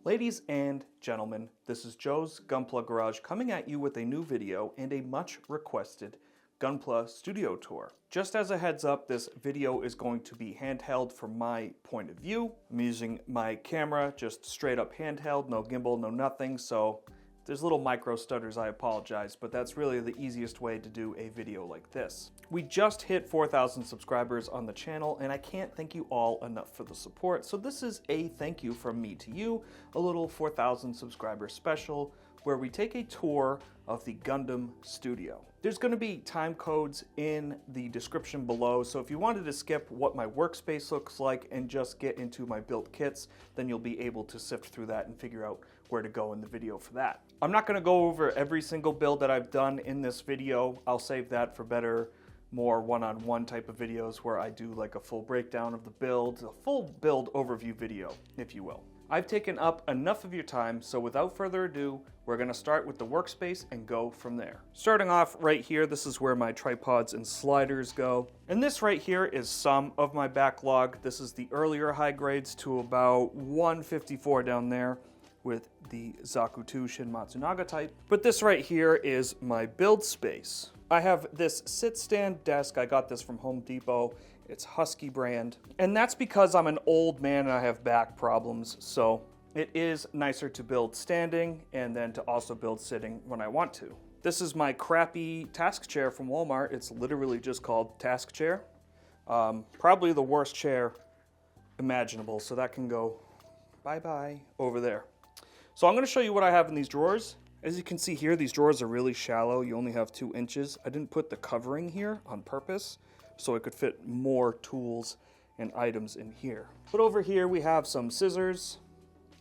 Ladies and gentlemen, this is Joe's Gunpla Garage coming at you with a new video and a much requested Gunpla Studio tour. Just as a heads up, this video is going to be handheld from my point of view. I'm using my camera, just straight up handheld, no gimbal, no nothing, so if there's little micro stutters, I apologize, but that's really the easiest way to do a video like this. We just hit 4,000 subscribers on the channel, and I can't thank you all enough for the support, so this is a thank you from me to you, a little 4,000 subscriber special, where we take a tour of the Gundam Studio. There's going to be time codes in the description below, so if you wanted to skip what my workspace looks like and just get into my built kits, then you'll be able to sift through that and figure out where to go in the video for that. I'm not going to go over every single build that I've done in this video. I'll save that for better, more one-on-one type of videos where I do like a full breakdown of the build, a full build overview video, if you will. I've taken up enough of your time, so without further ado, we're going to start with the workspace and go from there. Starting off right here, this is where my tripods and sliders go. And this right here is some of my backlog. This is the earlier high grades to about 154 down there with the Zakutu Shin Matsunaga type. But this right here is my build space. I have this sit stand desk. I got this from Home Depot. It's Husky brand. And that's because I'm an old man and I have back problems. So it is nicer to build standing and then to also build sitting when I want to. This is my crappy task chair from Walmart. It's literally just called task chair. Probably the worst chair imaginable. So that can go bye-bye over there. So I'm going to show you what I have in these drawers. As you can see here, these drawers are really shallow. You only have 2 inches. I didn't put the covering here on purpose so it could fit more tools and items in here. But over here we have some scissors.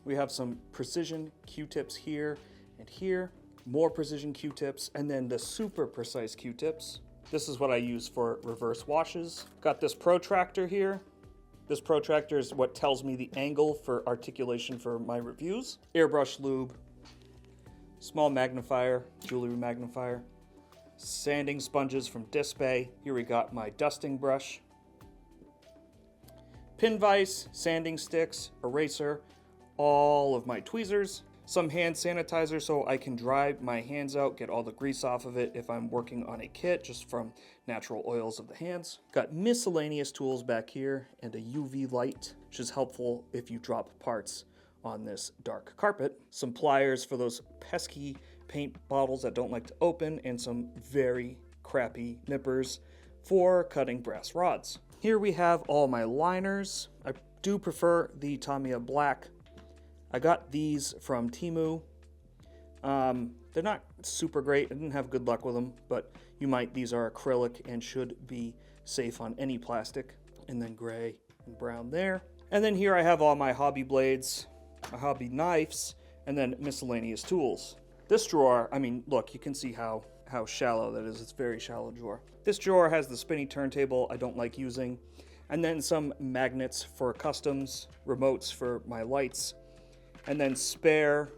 We have some precision Q-tips here and here. More precision Q-tips, and then the super precise Q-tips. This is what I use for reverse washes. Got this protractor here. This protractor is what tells me the angle for articulation for my reviews. Airbrush lube, small magnifier, jewelry magnifier, sanding sponges from Display. Here we got my dusting brush, pin vise, sanding sticks, eraser, all of my tweezers, some hand sanitizer so I can dry my hands out, get all the grease off of it if I'm working on a kit just from natural oils of the hands. Got miscellaneous tools back here and a UV light, which is helpful if you drop parts on this dark carpet. Some pliers for those pesky paint bottles that don't like to open, and some very crappy nippers for cutting brass rods. Here we have all my liners. I do prefer the Tamiya black. I got these from Temu. They're not super great. I didn't have good luck with them, but you might. These are acrylic and should be safe on any plastic. And then gray and brown there. And then here I have all my hobby blades, my hobby knives, and then miscellaneous tools. This drawer, I mean, look, you can see how shallow that is. It's a very shallow drawer. This drawer has the spinny turntable I don't like using, and then some magnets for customs, remotes for my lights, and then spare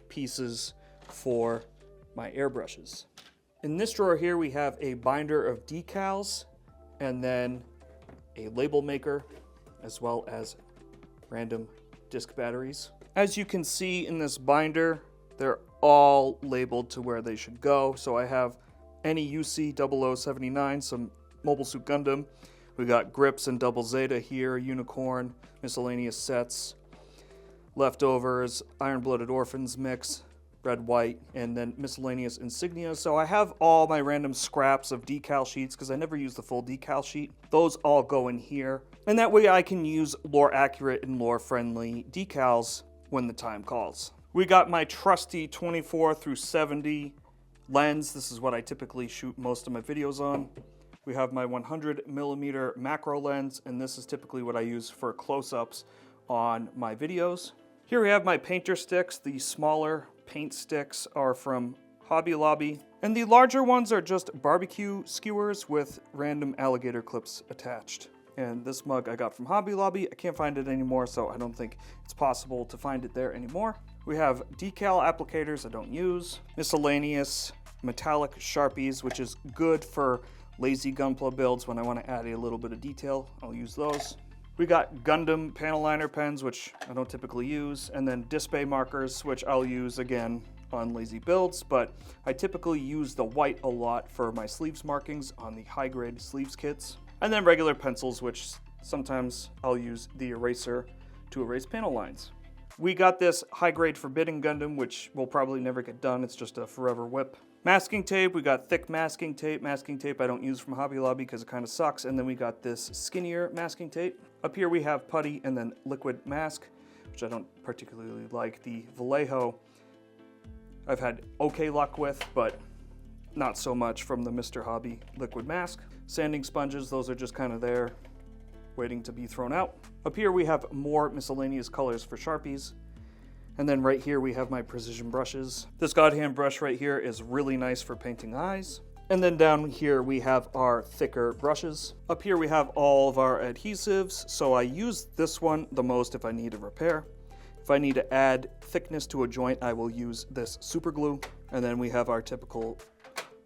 pieces for my airbrushes. In this drawer here, we have a binder of decals, and then a label maker, as well as random disc batteries. As you can see in this binder, they're all labeled to where they should go. So I have any UC 0079, some Mobile Suit Gundam. We got grips and double Zeta here, unicorn, miscellaneous sets, leftovers, Iron Blooded Orphans mix, red, white, and then miscellaneous insignia. So I have all my random scraps of decal sheets because I never use the full decal sheet. Those all go in here. And that way I can use lore accurate and lore friendly decals when the time calls. We got my trusty 24 through 70 lens. This is what I typically shoot most of my videos on. We have my 100mm macro lens, and this is typically what I use for close-ups on my videos. Here we have my painter sticks. The smaller paint sticks are from Hobby Lobby, and the larger ones are just barbecue skewers with random alligator clips attached. And this mug I got from Hobby Lobby. I can't find it anymore, so I don't think it's possible to find it there anymore. We have decal applicators I don't use, miscellaneous metallic Sharpies, which is good for lazy Gunpla builds when I want to add a little bit of detail. I'll use those. We got Gundam panel liner pens, which I don't typically use, and then display markers, which I'll use again on lazy builds, but I typically use the white a lot for my sleeves markings on the high-grade sleeves kits. And then regular pencils, which sometimes I'll use the eraser to erase panel lines. We got this high-grade Forbidden Gundam, which will probably never get done. It's just a forever whip. Masking tape, we got thick masking tape. Masking tape I don't use from Hobby Lobby because it kind of sucks. And then we got this skinnier masking tape. Up here we have putty and then liquid mask, which I don't particularly like. The Vallejo I've had okay luck with, but not so much from the Mr. Hobby liquid mask. Sanding sponges, those are just kind of there, waiting to be thrown out. Up here we have more miscellaneous colors for Sharpies. And then right here we have my precision brushes. This Godhand brush right here is really nice for painting eyes. And then down here we have our thicker brushes. Up here we have all of our adhesives. So I use this one the most if I need a repair. If I need to add thickness to a joint, I will use this super glue. And then we have our typical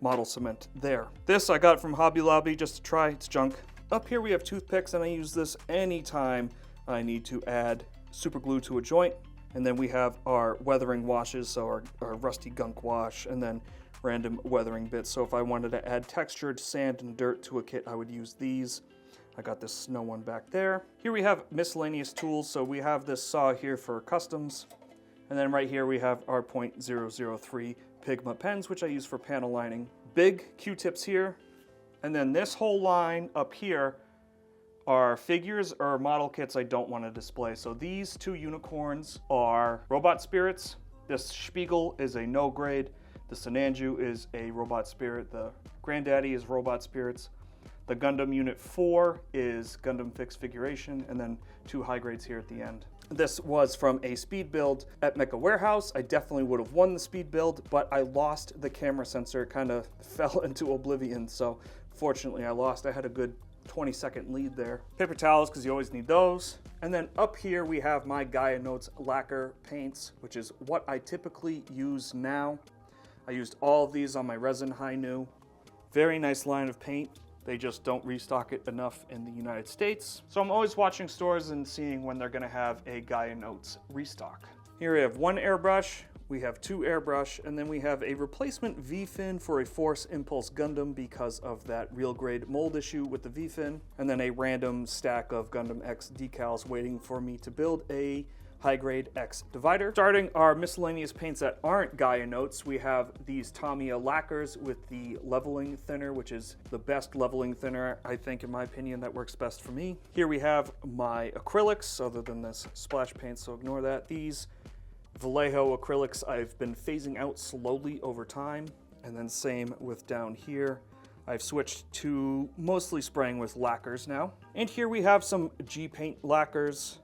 model cement there. This I got from Hobby Lobby just to try, it's junk. Up here we have toothpicks, and I use this anytime I need to add super glue to a joint. And then we have our weathering washes, so our rusty gunk wash, and then random weathering bits. So if I wanted to add textured sand and dirt to a kit, I would use these. I got this snow one back there. Here we have miscellaneous tools. So we have this saw here for customs. And then right here we have our .003 Pigma pens, which I use for panel lining. Big Q-tips here. And then this whole line up here are figures or model kits I don't want to display. So these two unicorns are robot spirits. This Spiegel is a no grade. The Sinanju is a robot spirit. The Granddaddy is robot spirits. The Gundam Unit 4 is Gundam Fixed Figuration, and then two high grades here at the end. This was from a speed build at Mecha Warehouse. I definitely would have won the speed build, but I lost the camera sensor. It kind of fell into oblivion, so fortunately I lost. I had a good 20-second lead there. Paper towels, because you always need those. And then up here we have my Gaia Notes lacquer paints, which is what I typically use now. I used all of these on my resin Hi-Nu. Very nice line of paint. They just don't restock it enough in the United States. So I'm always watching stores and seeing when they're gonna have a Gaia Notes restock. Here we have one airbrush, we have two airbrush, and then we have a replacement V-fin for a Force Impulse Gundam because of that real grade mold issue with the V-fin, and then a random stack of Gundam X decals waiting for me to build a high-grade X divider. Starting our miscellaneous paints that aren't Gaia Notes, we have these Tamiya lacquers with the leveling thinner, which is the best leveling thinner, I think, in my opinion, that works best for me. Here we have my acrylics, other than this splash paint, so ignore that. These Vallejo acrylics I've been phasing out slowly over time, and then same with down here. I've switched to mostly spraying with lacquers now. And here we have some G-Paint lacquers.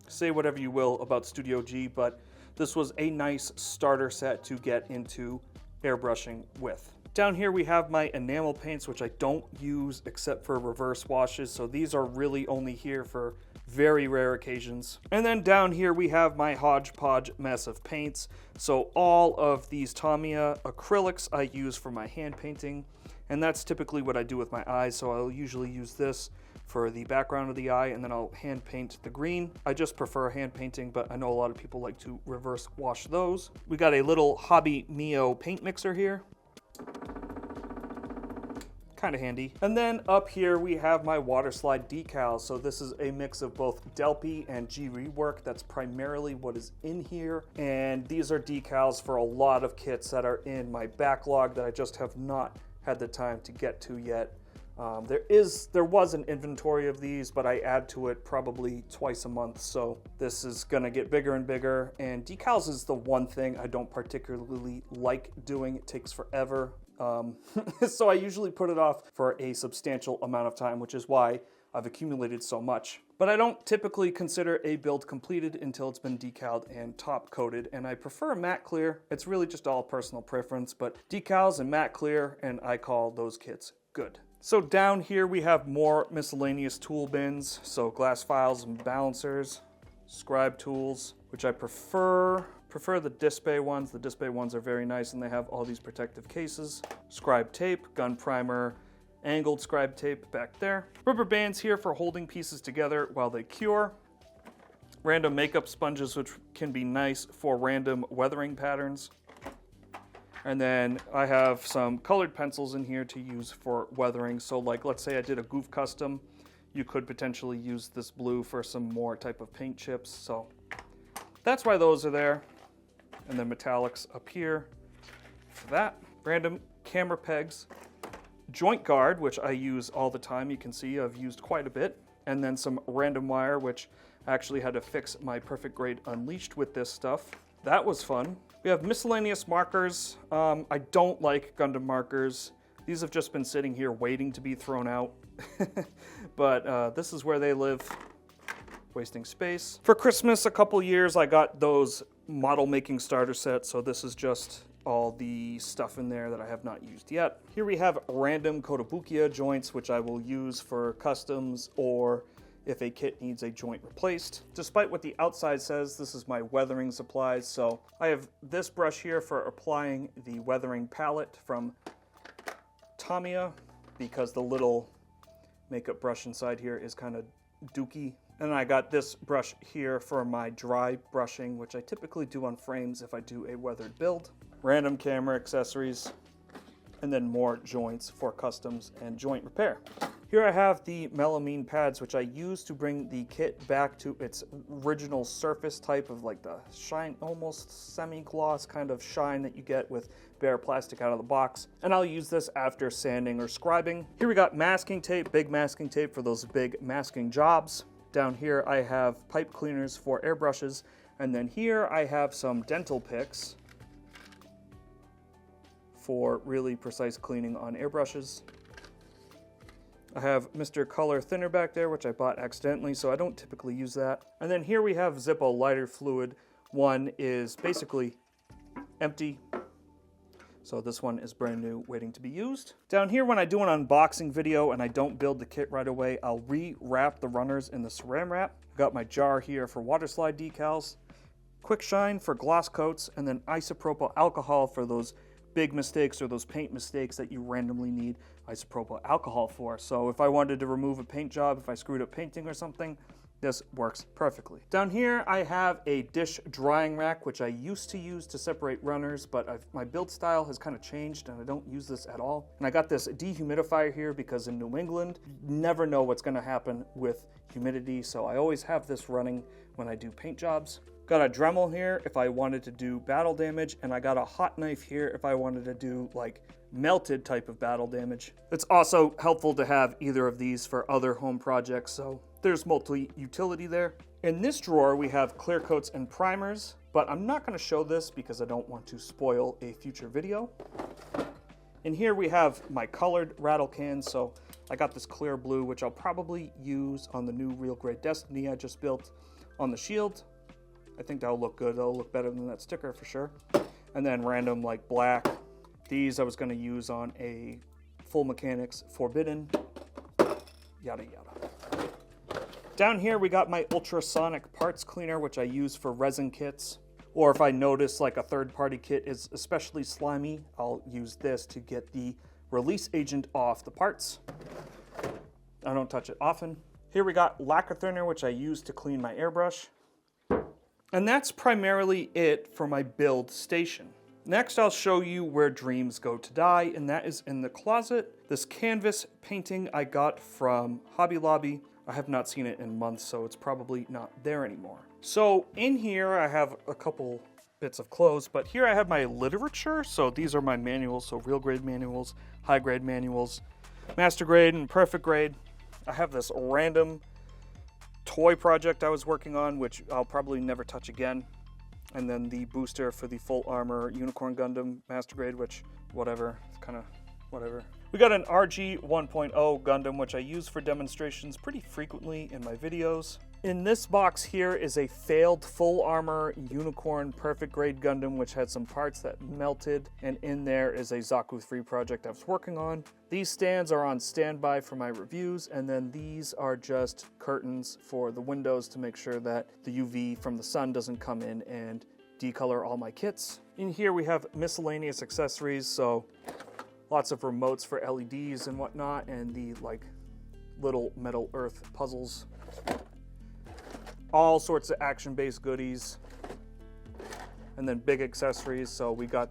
Say whatever you will about Studio G, but this was a nice starter set to get into airbrushing with. Down here we have my enamel paints, which I don't use except for reverse washes, so these are really only here for very rare occasions. And then down here we have my hodgepodge mess of paints. So all of these Tamiya acrylics I use for my hand painting, and that's typically what I do with my eyes, so I'll usually use this for the background of the eye, and then I'll hand paint the green. I just prefer hand painting, but I know a lot of people like to reverse wash those. We got a little Hobby Mio paint mixer here. Kind of handy. And then up here we have my water slide decals. So this is a mix of both Delpy and G Rework. That's primarily what is in here. And these are decals for a lot of kits that are in my backlog that I just have not had the time to get to yet. There was an inventory of these, but I add to it probably twice a month, so this is gonna get bigger and bigger. And decals is the one thing I don't particularly like doing. It takes forever. So I usually put it off for a substantial amount of time, which is why I've accumulated so much. But I don't typically consider a build completed until it's been decaled and top coated, and I prefer matte clear. It's really just all personal preference, but decals and matte clear, and I call those kits good. So down here we have more miscellaneous tool bins, so glass files and balancers, scribe tools, which I prefer the display ones. The display ones are very nice and they have all these protective cases. Scribe tape, gun primer, Angled scribe tape back there. Rubber bands here for holding pieces together while they cure. Random makeup sponges, which can be nice for random weathering patterns. And then I have some colored pencils in here to use for weathering. So like, let's say I did a goof custom, you could potentially use this blue for some more type of paint chips. So that's why those are there. And then metallics up here for that. Random camera pegs. Joint guard, which I use all the time. You can see I've used quite a bit. And then some random wire, which I actually had to fix my Perfect Grade Unleashed with this stuff. That was fun. We have miscellaneous markers. I don't like Gundam markers. These have just been sitting here waiting to be thrown out. But this is where they live, wasting space. For Christmas a couple years, I got those model making starter sets. So this is just all the stuff in there that I have not used yet. Here we have random Kotobukiya joints, which I will use for customs or if a kit needs a joint replaced. Despite what the outside says, this is my weathering supplies. So I have this brush here for applying the weathering palette from Tamiya because the little makeup brush inside here is kind of dookie. And I got this brush here for my dry brushing, which I typically do on frames if I do a weathered build. Random camera accessories, and then more joints for customs and joint repair. Here I have the melamine pads, which I use to bring the kit back to its original surface type of like the shine, almost semi-gloss kind of shine that you get with bare plastic out of the box. And I'll use this after sanding or scribing. Here we got masking tape, big masking tape for those big masking jobs. Down here I have pipe cleaners for airbrushes. And then here I have some dental picks for really precise cleaning on airbrushes. I have Mr. Color Thinner back there, which I bought accidentally, so I don't typically use that. And then here we have Zippo lighter fluid. One is basically empty, so this one is brand new, waiting to be used. Down here, when I do an unboxing video and I don't build the kit right away, I'll re-wrap the runners in the saran wrap. I've got my jar here for water slide decals, Quick Shine for gloss coats, and then isopropyl alcohol for those big mistakes or those paint mistakes that you randomly need isopropyl alcohol for. So if I wanted to remove a paint job, if I screwed up painting or something, this works perfectly. Down here I have a dish drying rack, which I used to use to separate runners, but my build style has kind of changed and I don't use this at all. And I got this dehumidifier here because in New England, you never know what's going to happen with humidity, so I always have this running when I do paint jobs. Got a Dremel here if I wanted to do battle damage, and I got a hot knife here if I wanted to do like melted type of battle damage. It's also helpful to have either of these for other home projects, so there's multi-utility there. In this drawer we have clear coats and primers, but I'm not going to show this because I don't want to spoil a future video. In here we have my colored rattle cans, so I got this clear blue, which I'll probably use on the new Real Great Destiny I just built on the shield. I think that'll look good. That'll look better than that sticker for sure. And then random like black. These I was going to use on a Full Mechanics Forbidden. Yada yada. Down here we got my ultrasonic parts cleaner, which I use for resin kits. Or if I notice like a third-party kit is especially slimy, I'll use this to get the release agent off the parts. I don't touch it often. Here we got lacquer thinner, which I use to clean my airbrush. And that's primarily it for my build station. Next, I'll show you where dreams go to die, and that is in the closet. This canvas painting I got from Hobby Lobby. I have not seen it in months, so it's probably not there anymore. So in here, I have a couple bits of clothes, but here I have my literature. So these are my manuals, so real grade manuals, high grade manuals, master grade, and perfect grade. I have this random toy project I was working on, which I'll probably never touch again. And then the booster for the full armor Unicorn Gundam Master Grade, which, whatever, it's kind of whatever. We got an RG 1.0 Gundam, which I use for demonstrations pretty frequently in my videos. In this box here is a failed full armor Unicorn Perfect Grade Gundam, which had some parts that melted, and in there is a Zaku 3 project I was working on. These stands are on standby for my reviews, and then these are just curtains for the windows to make sure that the UV from the sun doesn't come in and decolor all my kits. In here we have miscellaneous accessories, so Lots of remotes for LEDs and whatnot, and the like little metal earth puzzles. All sorts of action-based goodies. And then big accessories. So we got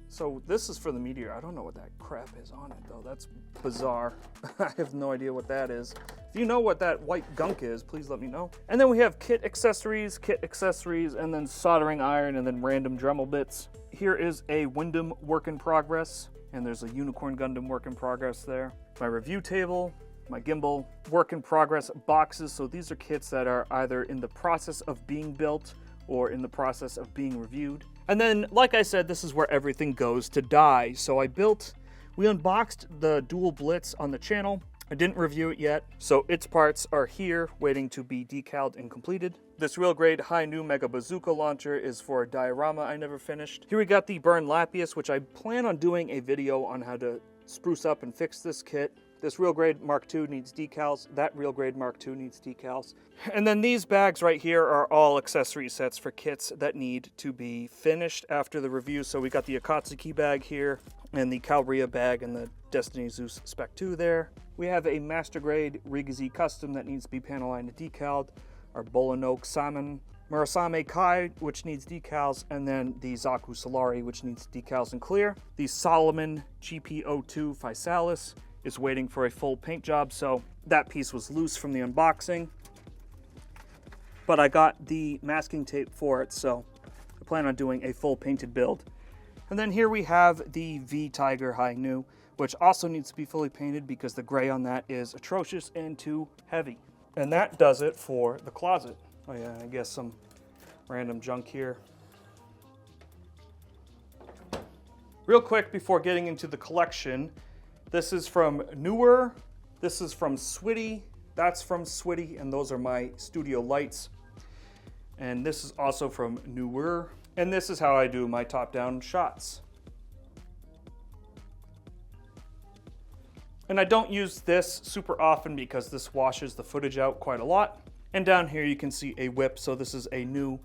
so this is for the Meteor. I don't know what that crap is on it though. That's bizarre. I have no idea what that is. If you know what that white gunk is, please let me know. And then we have kit accessories, and then soldering iron, and then random Dremel bits. Here is a Wyndham work in progress, and there's a Unicorn Gundam work in progress there. My review table, my gimbal, work in progress boxes. So these are kits that are either in the process of being built or in the process of being reviewed. And then, like I said, this is where everything goes to die. So we unboxed the Dual Blitz on the channel. I didn't review it yet, so its parts are here waiting to be decaled and completed. This real grade high new Mega Bazooka launcher is for a diorama I never finished. Here we got the Burn Lapis, which I plan on doing a video on how to spruce up and fix this kit. This real grade Mark II needs decals. That real grade Mark II needs decals. And then these bags right here are all accessory sets for kits that need to be finished after the review. So we got the Akatsuki bag here, and the Calria bag, and the Destiny Zeus Spec 2 there. We have a master grade Rigazi Custom that needs to be panel lined and decaled. Our Bolanoke Salmon Murasame Kai, which needs decals, and then the Zaku Solari, which needs decals and clear. The Solomon GP02 Physalis is waiting for a full paint job, so that piece was loose from the unboxing. But I got the masking tape for it, so I plan on doing a full painted build. And then here we have the V Tiger High New, which also needs to be fully painted because the gray on that is atrocious and too heavy. And that does it for the closet. Oh yeah, I guess some random junk here. Real quick before getting into the collection, this is from Newer, this is from Switty, that's from Switty, and those are my studio lights. And this is also from Newer, and this is how I do my top-down shots. And I don't use this super often because this washes the footage out quite a lot. And down here you can see a whip, so this is a new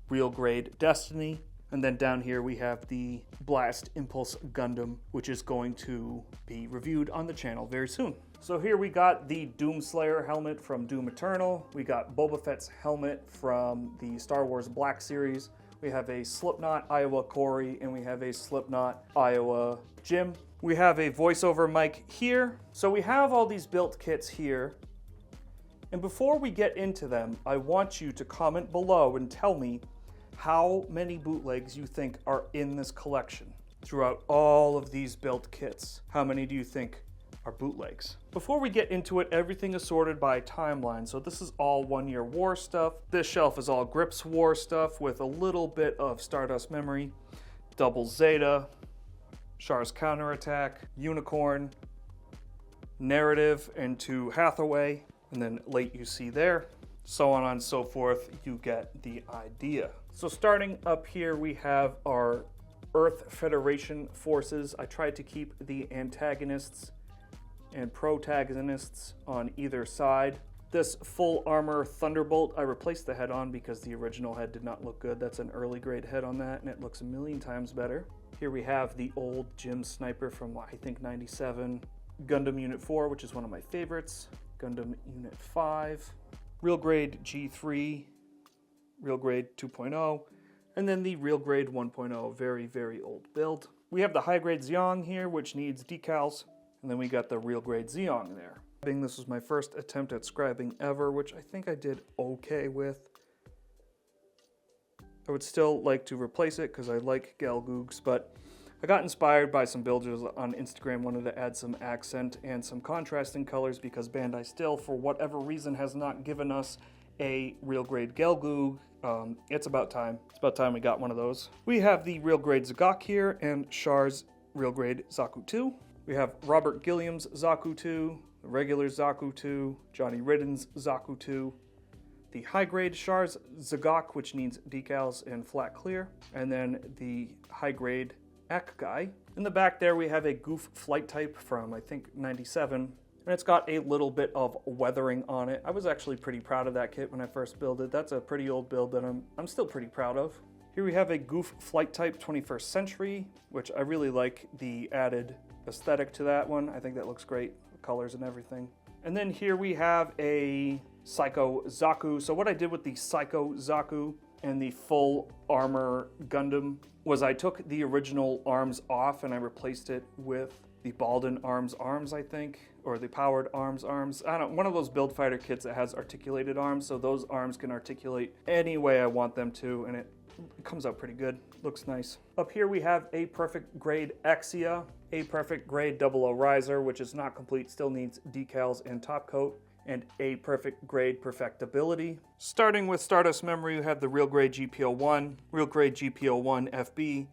real grade Destiny. And then down here we have the Blast Impulse Gundam, which is going to be reviewed on the channel very soon. So here we got the Doomslayer helmet from Doom Eternal. We got Boba Fett's helmet from the Star Wars Black Series. We have a Slipknot Iowa Corey, and we have a Slipknot Iowa Jim. We have a voiceover mic here. So we have all these built kits here. And before we get into them, I want you to comment below and tell me how many bootlegs you think are in this collection. Throughout all of these built kits, how many do you think are bootlegs? Before we get into it, everything is sorted by timeline. So this is all 1 Year War stuff. This shelf is all Grips War stuff with a little bit of Stardust Memory, Double Zeta, Char's Counterattack, Unicorn, Narrative, and to Hathaway, and then Late You See There, so on and so forth. You get the idea. So starting up here, we have our Earth Federation forces. I tried to keep the antagonists and protagonists on either side. This full armor Thunderbolt, I replaced the head on because the original head did not look good. That's an early grade head on that, and it looks a million times better. Here we have the old Jim Sniper from, I think, 97. Gundam Unit 4, which is one of my favorites. Gundam Unit 5. Real grade G3. Real grade 2.0, and then the real grade 1.0, very, very old build. We have the high grade Zeong here, which needs decals, and then we got the real grade Zeong there. This was my first attempt at scribing ever, which I think I did okay with. I would still like to replace it because I like Galgoogs, but I got inspired by some builders on Instagram, wanted to add some accent and some contrasting colors because Bandai still, for whatever reason, has not given us a real grade Galgoog. It's about time. It's about time we got one of those. We have the real grade Zagok here and Char's real grade Zaku 2. We have Robert Gilliam's Zaku 2, the regular Zaku 2, Johnny Ridden's Zaku 2, the high grade Char's Zagok, which needs decals and flat clear, and then the high grade Ek guy. In the back there we have a Goof flight type from, I think, 97. And it's got a little bit of weathering on it. I was actually pretty proud of that kit when I first built it. That's a pretty old build that I'm still pretty proud of. Here we have a Goof Flight Type 21st Century, which I really like the added aesthetic to that one. I think that looks great, the colors and everything. And then here we have a Psycho Zaku. So what I did with the Psycho Zaku and the full armor Gundam was I took the original arms off and I replaced it with the Balden arms, I think, or the powered arms. I don't know, one of those build fighter kits that has articulated arms, so those arms can articulate any way I want them to, and it comes out pretty good. Looks nice. Up here we have a perfect grade Exia, a perfect grade 00 riser, which is not complete, still needs decals and top coat, and a perfect grade perfectibility. Starting with Stardust Memory, you have the real grade GP01, real grade GP01 FB,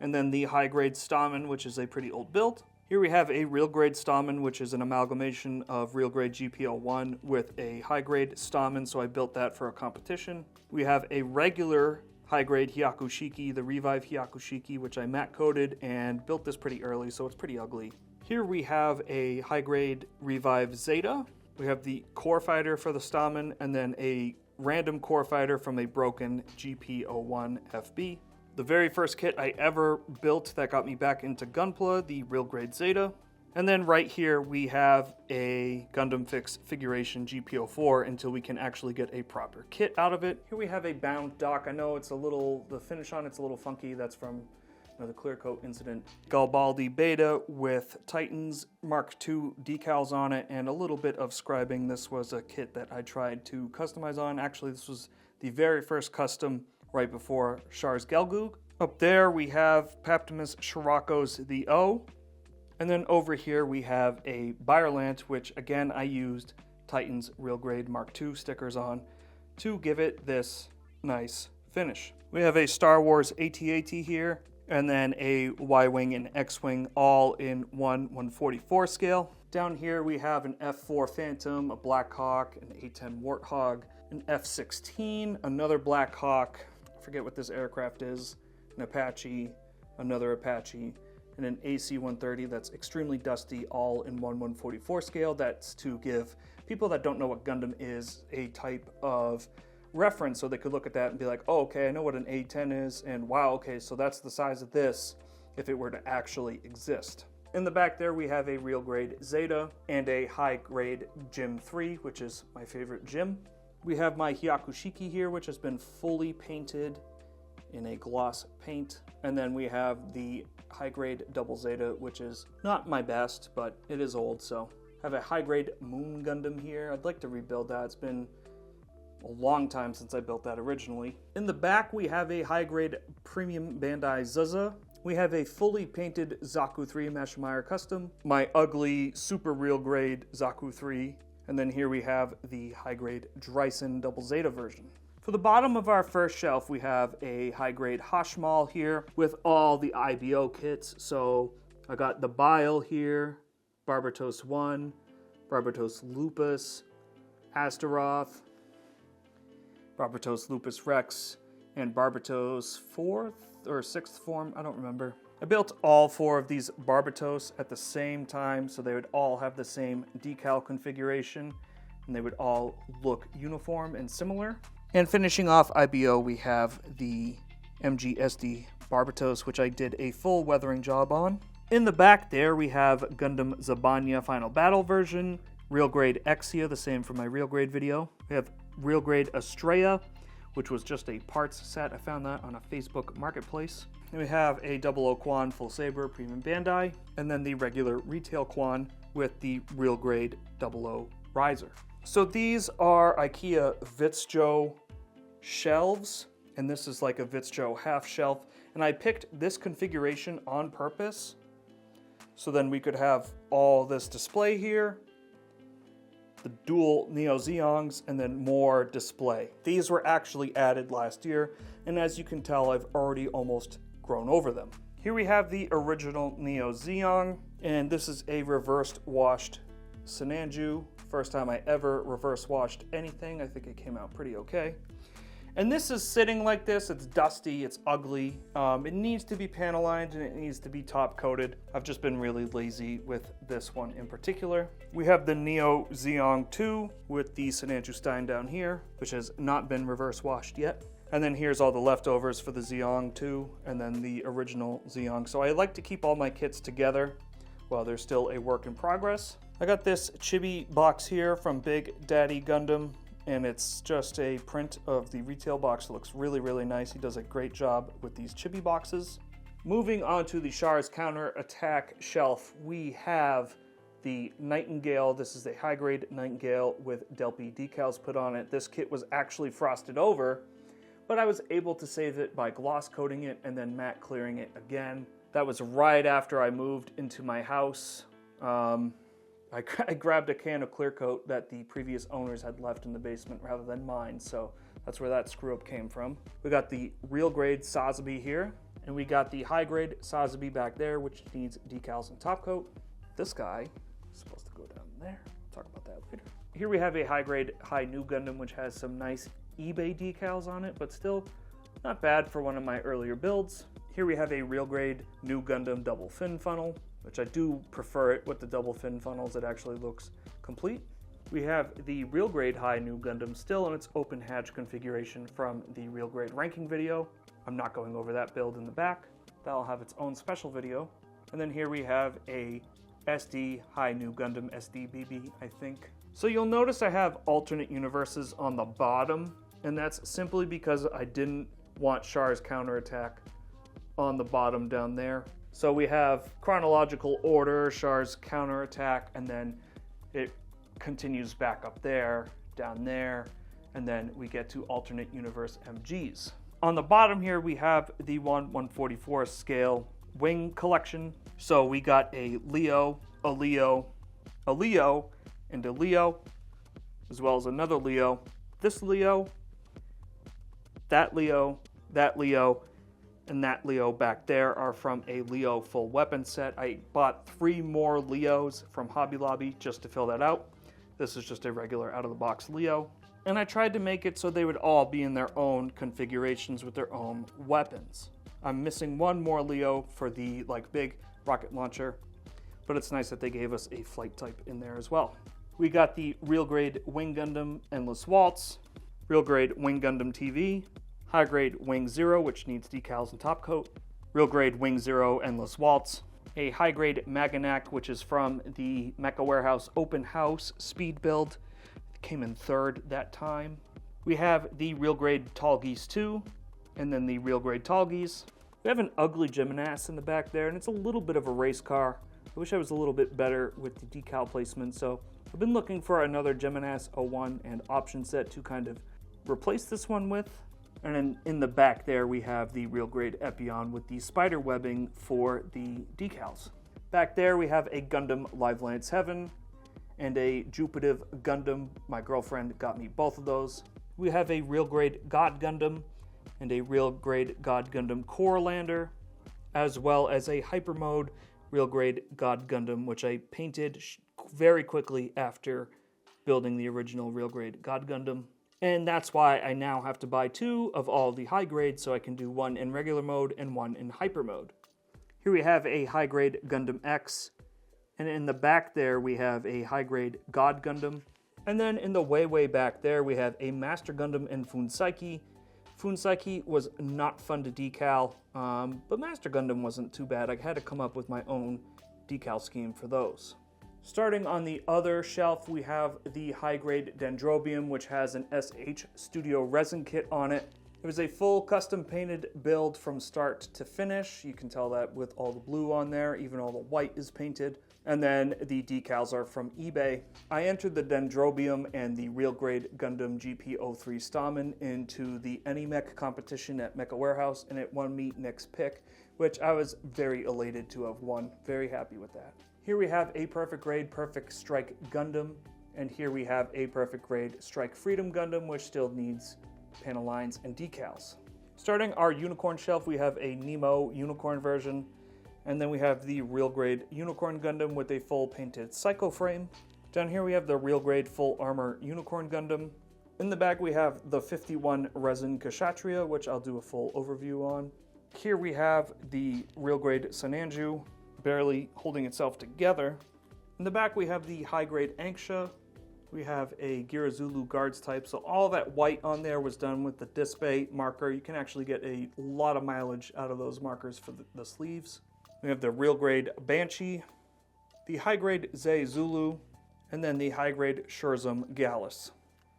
and then the high grade Stamen, which is a pretty old build. Here we have a real grade Stamen, which is an amalgamation of real grade GP01 with a high grade Stamen, so I built that for a competition. We have a regular high grade Hyakushiki, the Revive Hyakushiki, which I matte coated and built this pretty early, so it's pretty ugly. Here we have a high grade Revive Zeta. We have the core fighter for the Stamen, and then a random core fighter from a broken GP01 FB. The very first kit I ever built that got me back into Gunpla, the real grade Zeta. And then right here we have a Gundam Fix Figuration GP04 until we can actually get a proper kit out of it. Here we have a bound dock. I know it's a little, the finish on it's a little funky. That's from the clear coat incident. Garibaldi Beta with Titans Mark II decals on it and a little bit of scribing. This was a kit that I tried to customize on. Actually, this was the very first custom right before Char's Gelgoog. Up there we have Paptimus Shirako's The O. And then over here we have a Byrlant, which again I used Titans Real Grade Mark II stickers on to give it this nice finish. We have a Star Wars AT-AT here, and then a Y-Wing and X-Wing all in 1/144 scale. Down here we have an F4 Phantom, a Black Hawk, an A-10 Warthog, an F-16, another Black Hawk, I forget what this aircraft is, an Apache, another Apache, and an AC-130 that's extremely dusty, all in 1/144 scale. That's to give people that don't know what Gundam is a type of reference, so they could look at that and be like, oh, okay, I know what an A-10 is, and wow, okay, so that's the size of this if it were to actually exist. In the back there, we have a real grade Zeta and a high grade Gym 3, which is my favorite Gym. We have my Hyakushiki here, which has been fully painted in a gloss paint. And then we have the high grade Double Zeta, which is not my best, but it is old, so. I have a high grade Moon Gundam here. I'd like to rebuild that. It's been a long time since I built that originally. In the back, we have a high grade Premium Bandai Zaza. We have a fully painted Zaku 3 Mashimire Custom, my ugly super real grade Zaku 3, and then here we have the high grade Dryson Double Zeta version. For the bottom of our first shelf, we have a high grade Hashmal here with all the IBO kits. So I got the Bile here, Barbatos 1, Barbatos Lupus, Astaroth, Barbatos Lupus Rex, and Barbatos 4th or 6th form, I don't remember. I built all 4 of these Barbatos at the same time, so they would all have the same decal configuration, and they would all look uniform and similar. And finishing off IBO, we have the MGSD Barbatos, which I did a full weathering job on. In the back there, we have Gundam Zabanya Final Battle version, real grade Exia, the same from my real grade video. We have real grade Estrella, which was just a parts set. I found that on a Facebook marketplace. And we have a 00 Quan Full Saber Premium Bandai, and then the regular retail Quan with the real grade 00 Riser. So these are IKEA Vitsjo shelves, and this is like a Vitsjo half shelf. And I picked this configuration on purpose, so then we could have all this display here, the dual Neo Zeongs, and then more display. These were actually added last year, and as you can tell, I've already almost grown over them. Here we have the original Neo Zeong, and this is a reversed washed Sinanju. First time I ever reverse washed anything. I think it came out pretty okay. And this is sitting like this. It's dusty, it's ugly. It needs to be panel lined and it needs to be top coated. I've just been really lazy with this one in particular. We have the Neo Zeong 2 with the Sinanju Stein down here, which has not been reverse washed yet. And then here's all the leftovers for the Zeong 2 and then the original Zeong. So I like to keep all my kits together. while they're still a work in progress. I got this chibi box here from Big Daddy Gundam, and it's just a print of the retail box. It looks really, really nice. He does a great job with these chibi boxes. Moving on to the Char's Counter-Attack shelf, we have the Nightingale. This is a high-grade Nightingale with Delphi decals put on it. This kit was actually frosted over, but I was able to save it by gloss coating it and then matte clearing it again. That was right after I moved into my house. I grabbed a can of clear coat that the previous owners had left in the basement rather than mine, so that's where that screw up came from. We got the real grade Sazabi here, and we got the high grade Sazabi back there, which needs decals and top coat. This guy is supposed to go down there. Talk about that later. Here we have a high grade High New Gundam, which has some nice eBay decals on it, but still not bad for one of my earlier builds. Here we have a real grade New Gundam double fin funnel, which I do prefer it with the double fin funnels. It actually looks complete. We have the real grade High New Gundam still in its open hatch configuration from the real grade ranking video. I'm not going over that build in the back. That'll have its own special video. And then here we have a SD High New Gundam SDBB, I think. So you'll notice I have alternate universes on the bottom, and that's simply because I didn't want Char's Counterattack on the bottom down there. So we have chronological order, Char's Counterattack, and then it continues back up there, down there, and then we get to alternate universe MGs. On the bottom here, we have the 1/144 scale wing collection. So we got a Leo, a Leo, a Leo, and a Leo, as well as another Leo. This Leo, that Leo, that Leo, and that Leo back there are from a Leo full weapon set. I bought 3 more Leos from Hobby Lobby just to fill that out. This is just a regular out-of-the-box Leo. And I tried to make it so they would all be in their own configurations with their own weapons. I'm missing 1 more Leo for the big rocket launcher, but it's nice that they gave us a flight type in there as well. We got the real grade Wing Gundam Endless Waltz, real grade Wing Gundam TV, high grade Wing Zero, which needs decals and top coat, real grade Wing Zero Endless Waltz, a high grade Maganak, which is from the Mecha Warehouse Open House speed build. It came in 3rd that time. We have the real grade Tall Geese 2, and then the real grade Tall Geese. We have an ugly Geminas in the back there, and it's a little bit of a race car. I wish I was a little bit better with the decal placement, so I've been looking for another Geminas 01 and option set to kind of replace this one with. And then in the back there, we have the real grade Epion with the spider webbing for the decals. Back there, we have a Gundam Live Lance Heaven and a Jupitive Gundam. My girlfriend got me both of those. We have a real grade God Gundam and a real grade God Gundam Core Lander, as well as a Hyper Mode real grade God Gundam, which I painted very quickly after building the original real grade God Gundam. And that's why I now have to buy 2 of all the high grades so I can do 1 in regular mode and 1 in hyper mode. Here we have a high grade Gundam X, and in the back there we have a high grade God Gundam. And then in the way back there we have a Master Gundam and Funsaiki. Funsaiki was not fun to decal, but Master Gundam wasn't too bad. I had to come up with my own decal scheme for those. Starting on the other shelf, we have the high-grade Dendrobium, which has an SH Studio resin kit on it. It was a full custom-painted build from start to finish. You can tell that with all the blue on there, even all the white is painted. And then the decals are from eBay. I entered the Dendrobium and the real-grade Gundam GP03 Stamen into the AnyMech competition at Mecha Warehouse, and it won me Nick's pick, which I was very elated to have won. Very happy with that. Here we have a perfect grade Perfect Strike Gundam, and here we have a perfect grade Strike Freedom Gundam, which still needs panel lines and decals. Starting our Unicorn shelf, we have a Nemo Unicorn version, and then we have the real grade Unicorn Gundam with a full painted Psycho frame. Down here we have the real grade Full Armor Unicorn Gundam. In the back we have the 51 resin Kshatriya, which I'll do a full overview on. Here we have the real grade Sananju, barely holding itself together. In the back we have the high-grade Anksha. We have a Girazulu Guards type, so all that white on there was done with the Disbay marker. You can actually get a lot of mileage out of those markers for the sleeves. We have the real grade Banshee, the high-grade Zay Zulu, and then the high-grade Shurzum Gallus.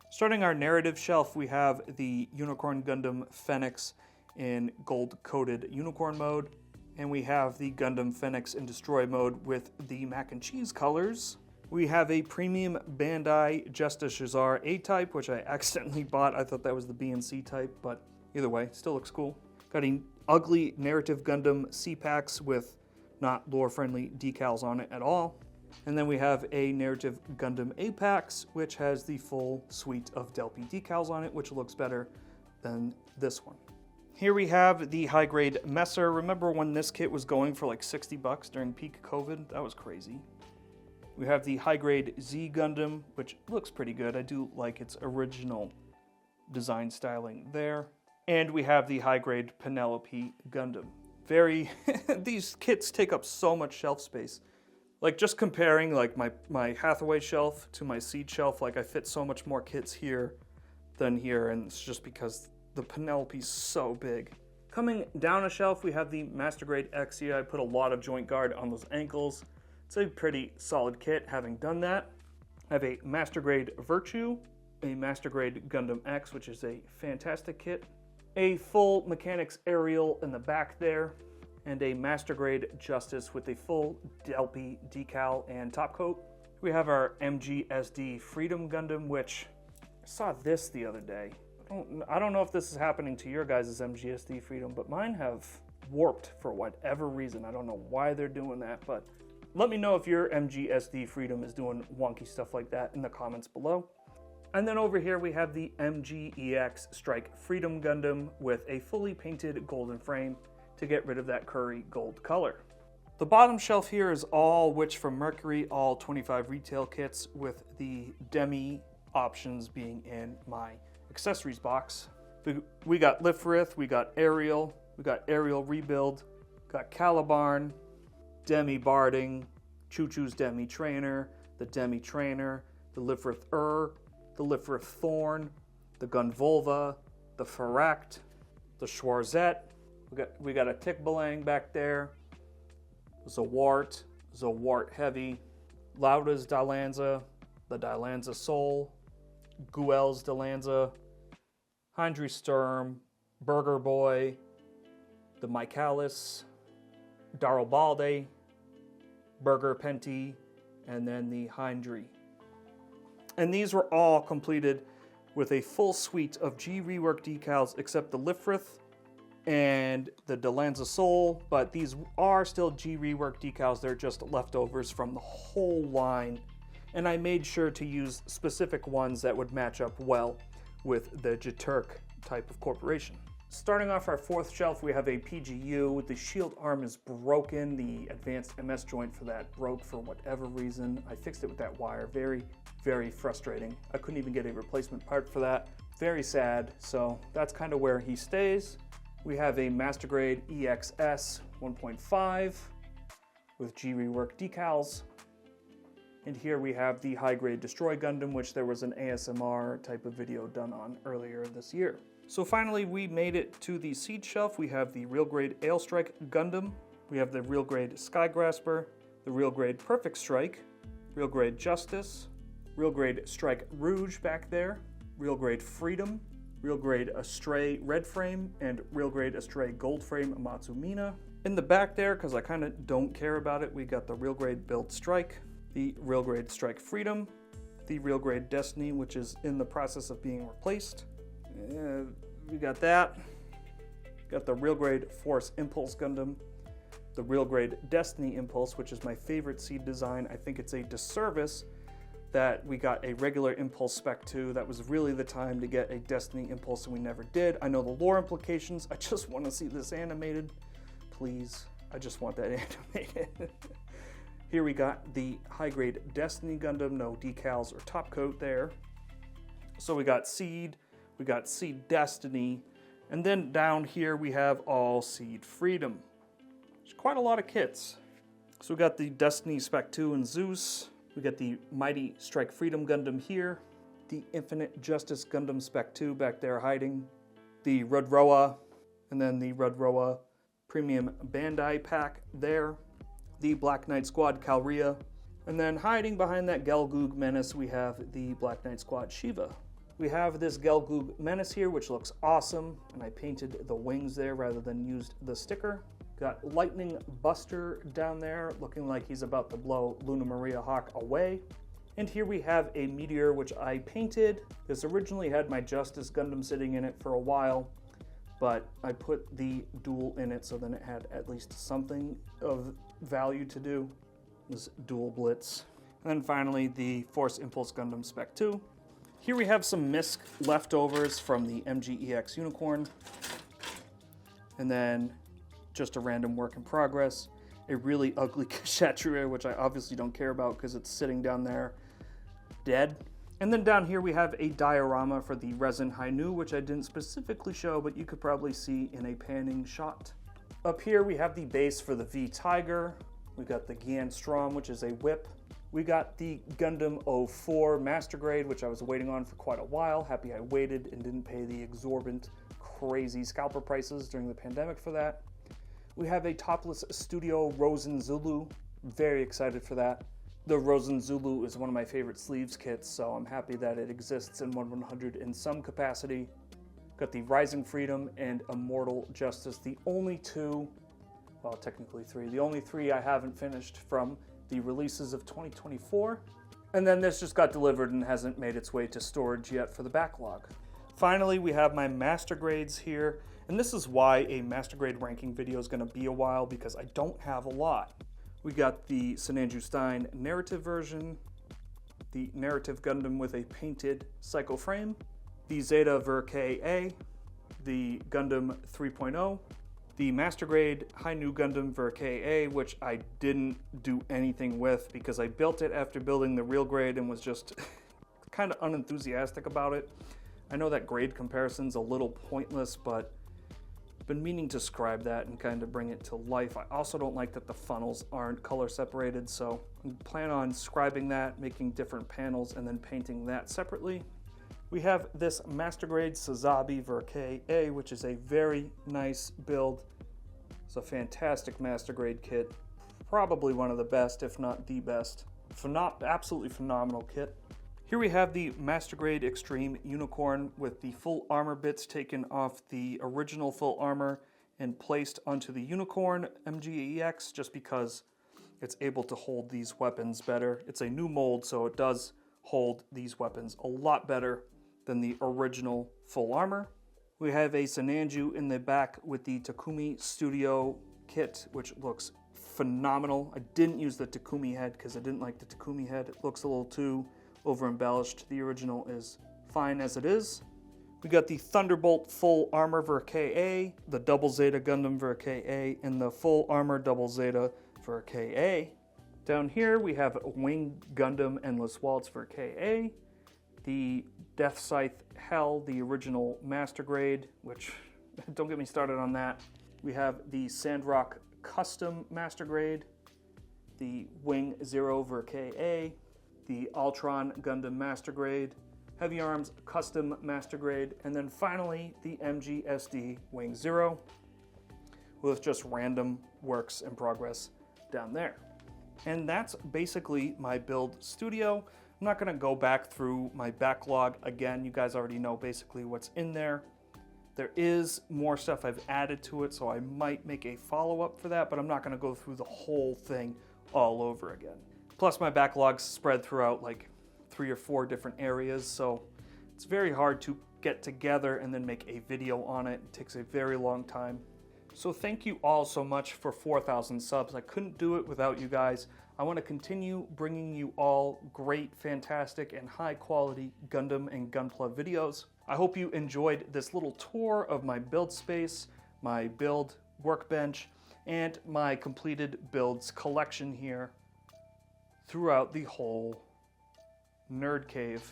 Starting our narrative shelf, we have the Unicorn Gundam Phoenix in gold-coated unicorn mode, and we have the Gundam Phoenix in destroy mode with the mac and cheese colors. We have a premium Bandai Justice Shazar A-type, which I accidentally bought. I thought that was the B and C type, but either way, still looks cool. Got an ugly Narrative Gundam C-Packs with not lore-friendly decals on it at all. And then we have a Narrative Gundam Apex, which has the full suite of Delphi decals on it, which looks better than this one. Here we have the high-grade Messer. Remember when this kit was going for like 60 bucks during peak COVID? That was crazy. We have the high-grade Z Gundam, which looks pretty good. I do like its original design styling there. And we have the high-grade Penelope Gundam. These kits take up so much shelf space. Like just comparing like my Hathaway shelf to my Seed shelf, like I fit so much more kits here than here, and it's just because the Penelope's so big. Coming down a shelf, we have the Master Grade X here. I put a lot of joint guard on those ankles. It's a pretty solid kit. Having done that, I have a Master Grade Virtue, a Master Grade Gundam X, which is a fantastic kit, a full Mechanics Aerial in the back there, and a Master Grade Justice with a full Delphi decal and top coat. We have our MGSD Freedom Gundam, which I saw this the other day. I don't know if this is happening to your guys' MGSD Freedom, but mine have warped for whatever reason. I don't know why they're doing that, but let me know if your MGSD Freedom is doing wonky stuff like that in the comments below. And then over here we have the MGEX Strike Freedom Gundam with a fully painted golden frame to get rid of that curry gold color. The bottom shelf here is all Witch from Mercury, all 25 retail kits, with the demi options being in my accessories box. We got Lifrith, we got Ariel, we got Ariel Rebuild, got Calibarn, Demi Barding, Choo Choo's Demi Trainer, the Demi Trainer, the Lifrith the Lifrith Thorn, the Gunvolva, the Ferract, the Schwarzette. We got a Tikbalang back there, Zawart Heavy, Lauda's Dalanza, the Dalanza Soul, Guel's Dalanza, Hindri Sturm, Burger Boy, the Michaelis, Darobalde, Burger Penti, and then the Hindri. And these were all completed with a full suite of G rework decals except the Lifrith and the Dalanza Soul, but these are still G rework decals. They're just leftovers from the whole line. And I made sure to use specific ones that would match up well with the Jeturk type of corporation. Starting off our fourth shelf, we have a PGU. The shield arm is broken. The advanced MS joint for that broke for whatever reason. I fixed it with that wire. Very, very frustrating. I couldn't even get a replacement part for that. Very sad. So that's kind of where he stays. We have a Master Grade EXS 1.5 with G rework decals. And here we have the high grade Destroy Gundam, which there was an ASMR type of video done on earlier this year. So finally, we made it to the Seed shelf. We have the Real Grade Ailstrike Gundam. We have the Real Grade Skygrasper, the Real Grade Perfect Strike, Real Grade Justice, Real Grade Strike Rouge back there, Real Grade Freedom, Real Grade Astray Red Frame, and Real Grade Astray Gold Frame Matsumina. In the back there, because I kind of don't care about it, we got the Real Grade Build Strike, the Real Grade Strike Freedom, the Real Grade Destiny, which is in the process of being replaced. We got that. Got the Real Grade Force Impulse Gundam, the Real Grade Destiny Impulse, which is my favorite Seed design. I think it's a disservice that we got a regular Impulse Spec 2. That was really the time to get a Destiny Impulse and we never did. I know the lore implications. I just want to see this animated. Please, I just want that animated. Here we got the high grade Destiny Gundam, no decals or top coat there. So we got Seed, we got Seed Destiny, and then down here we have all Seed Freedom. There's quite a lot of kits. So we got the Destiny Spec 2 and Zeus, we got the Mighty Strike Freedom Gundam here, the Infinite Justice Gundam Spec 2 back there hiding, the Rudroa, and then the Rudroa Premium Bandai pack there, the Black Knight Squad Calrea, And then hiding behind that Gelgoog Menace, we have the Black Knight Squad Shiva. We have this Gelgoog Menace here, which looks awesome, and I painted the wings there rather than used the sticker. Got Lightning Buster down there, looking like he's about to blow Luna Maria Hawk away. And here we have a Meteor, which I painted. This originally had my Justice Gundam sitting in it for a while, but I put the dual in it so then it had at least something of value to do. This dual Blitz. And then finally, the Force Impulse Gundam Spec 2. Here we have some MISC leftovers from the MGEX Unicorn. And then just a random work in progress. A really ugly Kshatriya, which I obviously don't care about because it's sitting down there dead. And then down here we have a diorama for the Resin Hainu, which I didn't specifically show, but you could probably see in a panning shot. Up here we have the base for the V Tiger. We got the Gian Strom, which is a whip. We got the Gundam 04 Master Grade, which I was waiting on for quite a while. Happy I waited and didn't pay the exorbitant, crazy scalper prices during the pandemic for that. We have a topless Studio Rosen Zulu. Very excited for that. The Rosen Zulu is one of my favorite sleeves kits, so I'm happy that it exists in 1/100 in some capacity. Got the Rising Freedom and Immortal Justice, the only two, well, technically three, the only three I haven't finished from the releases of 2024. And then this just got delivered and hasn't made its way to storage yet for the backlog. Finally, we have my Master Grades here. And this is why a Master Grade ranking video is going to be a while, because I don't have a lot. We got the Sinanju Stein narrative version, the narrative Gundam with a painted Psycho frame, the Zeta Ver KA, the Gundam 3.0, the Master Grade Hainu Gundam Ver KA, which I didn't do anything with because I built it after building the real grade and was just kind of unenthusiastic about it. I know that grade comparison's a little pointless, but been meaning to scribe that and kind of bring it to life. I also don't like that the funnels aren't color separated, so I plan on scribing that, making different panels, and then painting that separately. We have this Master Grade Sazabi Ver KA, which is a very nice build. It's a fantastic Master Grade kit. Probably one of the best, if not the best. Absolutely phenomenal kit. Here we have the Master Grade Extreme Unicorn with the full armor bits taken off the original full armor and placed onto the Unicorn MGEX just because it's able to hold these weapons better. It's a new mold, so it does hold these weapons a lot better than the original full armor. We have a Sinanju in the back with the Takumi Studio kit, which looks phenomenal. I didn't use the Takumi head because I didn't like the Takumi head. It looks a little too over embellished. The original is fine as it is. We got the Thunderbolt Full Armor Ver KA, the Double Zeta Gundam Ver KA, and the Full Armor Double Zeta Ver KA. Down here we have Wing Gundam Endless Waltz Ver KA, the Death Scythe Hell, the original Master Grade, which don't get me started on that. We have the Sandrock Custom Master Grade, the Wing Zero Ver KA, the Ultron Gundam Master Grade, Heavy Arms Custom Master Grade, and then finally the MGSD Wing Zero with just random works in progress down there. And that's basically my build studio. I'm not going to go back through my backlog again. You guys already know basically what's in there. There is more stuff I've added to it, so I might make a follow-up for that, but I'm not going to go through the whole thing all over again. Plus my backlog's spread throughout like 3 or 4 different areas, so it's very hard to get together and then make a video on it. It takes a very long time. So thank you all so much for 4,000 subs. I couldn't do it without you guys. I want to continue bringing you all great, fantastic, and high quality Gundam and Gunpla videos. I hope you enjoyed this little tour of my build space, my build workbench, and my completed builds collection here throughout the whole nerd cave.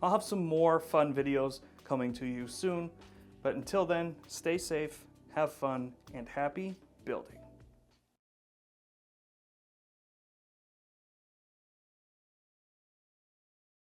I'll have some more fun videos coming to you soon, but until then, stay safe, have fun, and happy building.